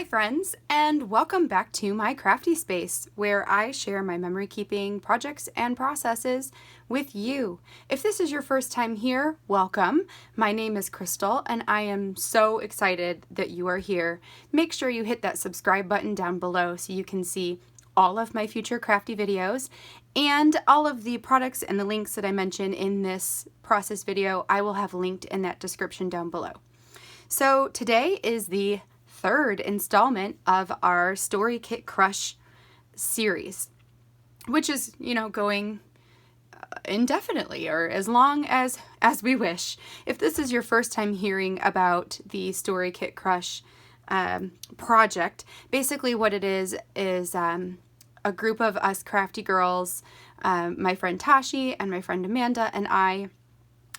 friends, and welcome back to my crafty space where I share my memory keeping projects and processes with you. If this is your first time here, welcome. My name is Krystal and I am so excited that you are here. Make sure you hit that subscribe button down below so you can see all of my future crafty videos and all of the products and the links that I mention in this process video I will have linked in that description down below. So today is the third installment of our storykitcrush series, which is, going indefinitely or as long as we wish. If this is your first time hearing about the storykitcrush project, basically what it is a group of us crafty girls, my friend Tashi and my friend Amanda and I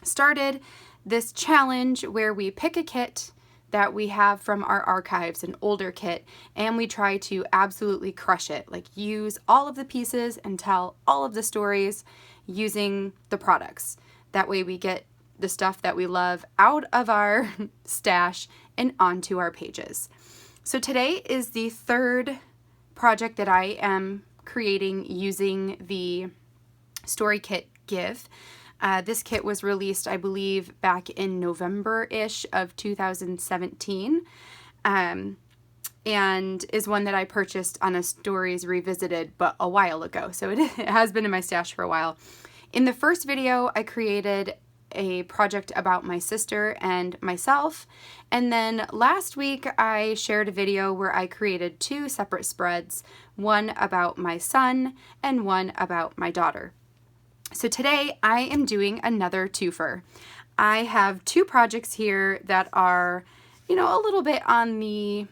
started this challenge where we pick a kit that we have from our archives, an older kit, and we try to absolutely crush it, like use all of the pieces and tell all of the stories using the products. That way we get the stuff that we love out of our stash and onto our pages. So today is the third project that I am creating using the Story Kit Give. This kit was released, I believe, back in November-ish of 2017, and is one that I purchased on a Stories Revisited, but a while ago, so it has been in my stash for a while. In the first video, I created a project about my sister and myself, and then last week I shared a video where I created two separate spreads, one about my son and one about my daughter. So today I am doing another twofer. I have two projects here that are, a little bit on the,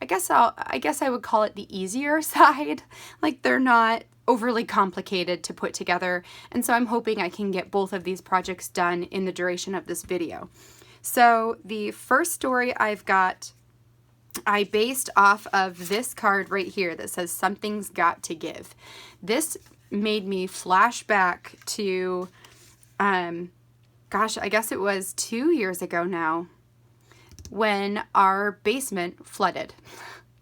I guess I would call it the easier side. Like they're not overly complicated to put together. And so I'm hoping I can get both of these projects done in the duration of this video. So the first story I've got, I based off of this card right here that says something's got to give. This made me flash back to, I guess it was 2 years ago now when our basement flooded.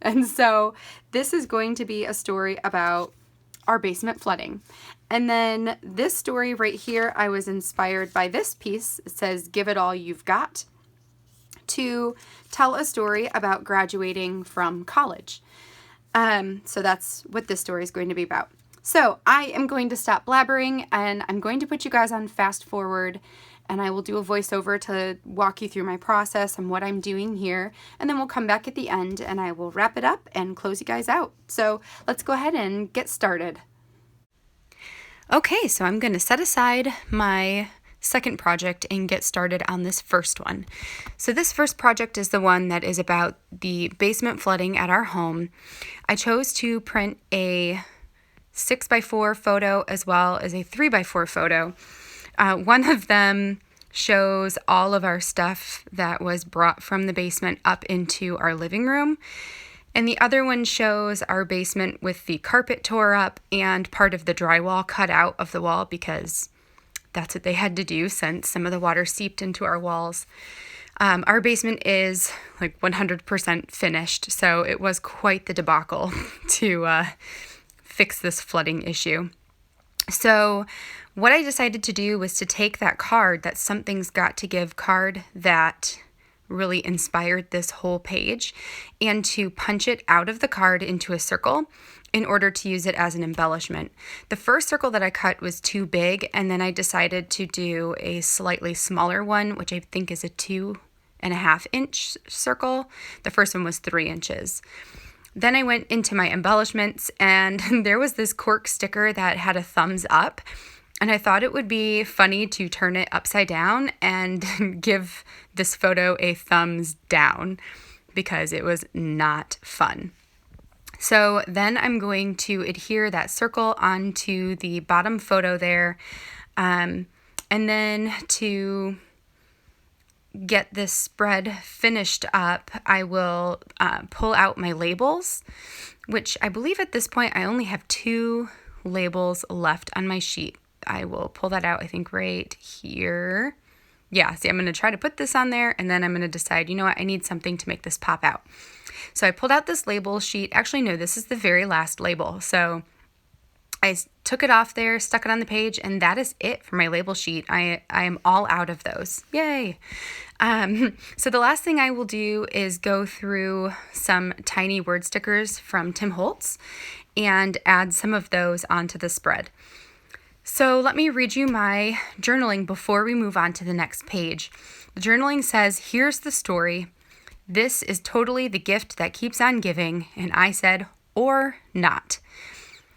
And so this is going to be a story about our basement flooding. And then this story right here, I was inspired by this piece. It says, "Give it all you've got," to tell a story about graduating from college. So that's what this story is going to be about. So I am going to stop blabbering and I'm going to put you guys on fast forward, and I will do a voiceover to walk you through my process and what I'm doing here. And then we'll come back at the end and I will wrap it up and close you guys out. So let's go ahead and get started. Okay, so I'm going to set aside my second project and get started on this first one. So this first project is the one that is about the basement flooding at our home. I chose to print a 6x4 photo as well as a 3x4 photo. One of them shows all of our stuff that was brought from the basement up into our living room. And the other one shows our basement with the carpet tore up and part of the drywall cut out of the wall because that's what they had to do since some of the water seeped into our walls. Our basement is like 100% finished, so it was quite the debacle to fix this flooding issue. So what I decided to do was to take that card, that Something's Got to Give card that really inspired this whole page, and to punch it out of the card into a circle in order to use it as an embellishment. The first circle that I cut was too big, and then I decided to do a slightly smaller one, which I think is a 2.5 inch circle. The first one was 3 inches. Then I went into my embellishments and there was this cork sticker that had a thumbs up, and I thought it would be funny to turn it upside down and give this photo a thumbs down because it was not fun. So then I'm going to adhere that circle onto the bottom photo there, and then to get this spread finished up, I will pull out my labels, which I believe at this point I only have 2 labels left on my sheet. I will pull that out, I think right here. yeah, see, I'm going to try to put this on there, and then I'm going to decide, you know what, I need something to make this pop out. So I pulled out this label sheet. Actually, no, this is the very last label. So I took it off there, stuck it on the page, and that is it for my label sheet. I am all out of those. Yay! So the last thing I will do is go through some tiny word stickers from Tim Holtz and add some of those onto the spread. So let me read you my journaling before we move on to the next page. The journaling says, "Here's the story. This is totally the gift that keeps on giving." And I said, or not.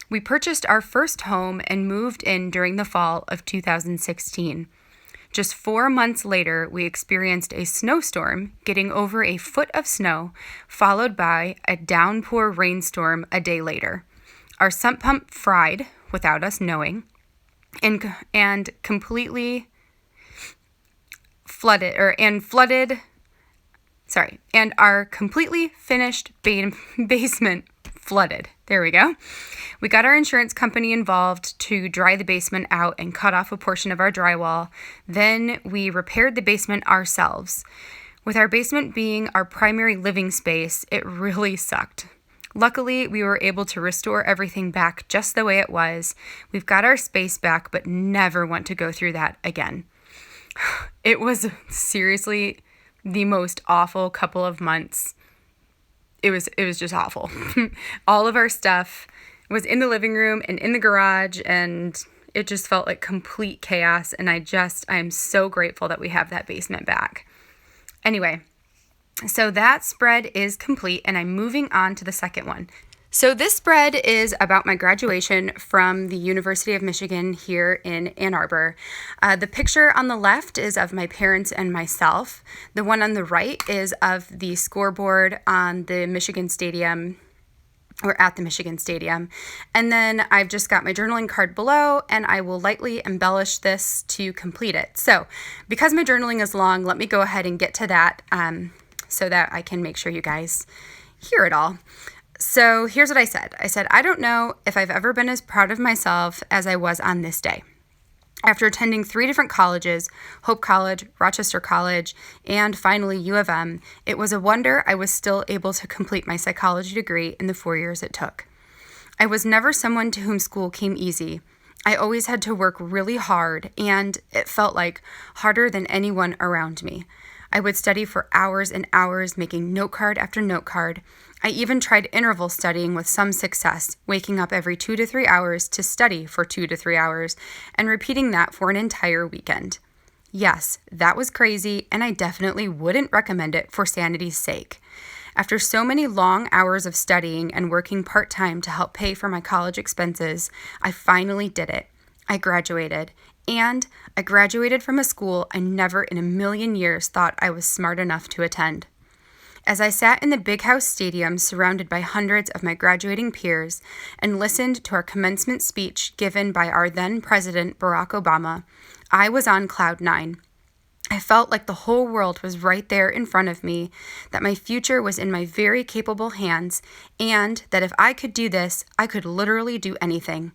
We purchased our first home and moved in during the fall of 2016. Just 4 months later, we experienced a snowstorm, getting over a foot of snow, followed by a downpour rainstorm a day later. Our sump pump fried without us knowing, and completely flooded, and our completely finished basement flooded. There we go. We got our insurance company involved to dry the basement out and cut off a portion of our drywall. Then we repaired the basement ourselves. With our basement being our primary living space, it really sucked. Luckily, we were able to restore everything back just the way it was. We've got our space back, but never want to go through that again. It was seriously the most awful couple of months. It was just awful. All of our stuff was in the living room and in the garage, and it just felt like complete chaos. And I am so grateful that we have that basement back. Anyway, so that spread is complete, and I'm moving on to the second one. So this spread is about my graduation from the University of Michigan here in Ann Arbor. The picture on the left is of my parents and myself. The one on the right is of the scoreboard on the Michigan Stadium, or at the Michigan Stadium. And then I've just got my journaling card below, and I will lightly embellish this to complete it. So because my journaling is long, let me go ahead and get to that so that I can make sure you guys hear it all. So here's what I said. I said, I don't know if I've ever been as proud of myself as I was on this day. After attending 3 different colleges, Hope College, Rochester College, and finally U of M, it was a wonder I was still able to complete my psychology degree in the 4 years it took. I was never someone to whom school came easy. I always had to work really hard, and it felt like harder than anyone around me. I would study for hours and hours, making note card after note card. I even tried interval studying with some success, waking up every 2 to 3 hours to study for 2 to 3 hours, and repeating that for an entire weekend. Yes, that was crazy, and I definitely wouldn't recommend it for sanity's sake. After so many long hours of studying and working part-time to help pay for my college expenses, I finally did it. I graduated. And I graduated from a school I never in a million years thought I was smart enough to attend. As I sat in the Big House Stadium surrounded by hundreds of my graduating peers and listened to our commencement speech given by our then President Barack Obama, I was on cloud 9. I felt like the whole world was right there in front of me, that my future was in my very capable hands, and that if I could do this, I could literally do anything.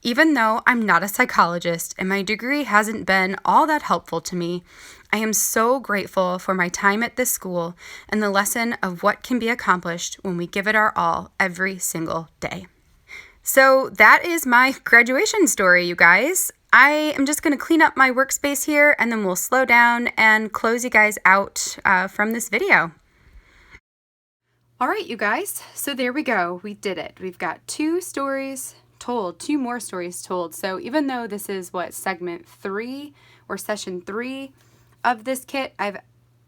Even though I'm not a psychologist and my degree hasn't been all that helpful to me, I am so grateful for my time at this school and the lesson of what can be accomplished when we give it our all every single day. So that is my graduation story, you guys. I am just going to clean up my workspace here, and then we'll slow down and close you guys out from this video. All right, you guys. So there we go. We did it. We've got 2 stories told, 2 more stories told. So even though this is segment 3 or session 3 of this kit,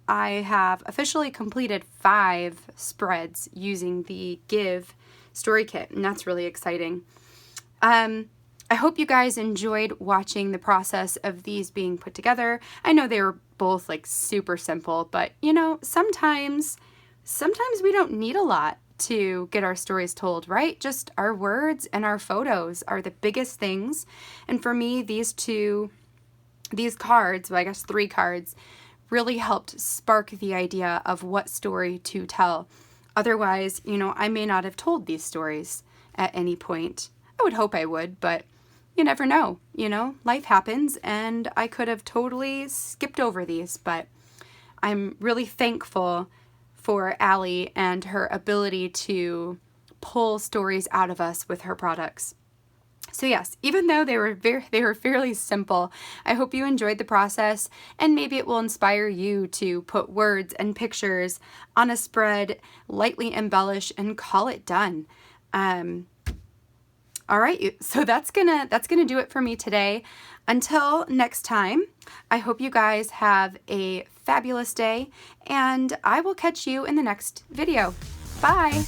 I have officially completed 5 spreads using the Give story kit, and that's really exciting. I hope you guys enjoyed watching the process of these being put together. I know they were both super simple, but sometimes we don't need a lot to get our stories told, right? Just our words and our photos are the biggest things. And for me, these cards, well, I guess 3 cards, really helped spark the idea of what story to tell. Otherwise, I may not have told these stories at any point. I would hope I would, but you never know, you know, life happens, and I could have totally skipped over these, but I'm really thankful for Allie and her ability to pull stories out of us with her products. So yes, even though they were fairly simple, I hope you enjoyed the process, and maybe it will inspire you to put words and pictures on a spread, lightly embellish, and call it done. All right, so that's gonna do it for me today. Until next time, I hope you guys have a fabulous day, and I will catch you in the next video. Bye!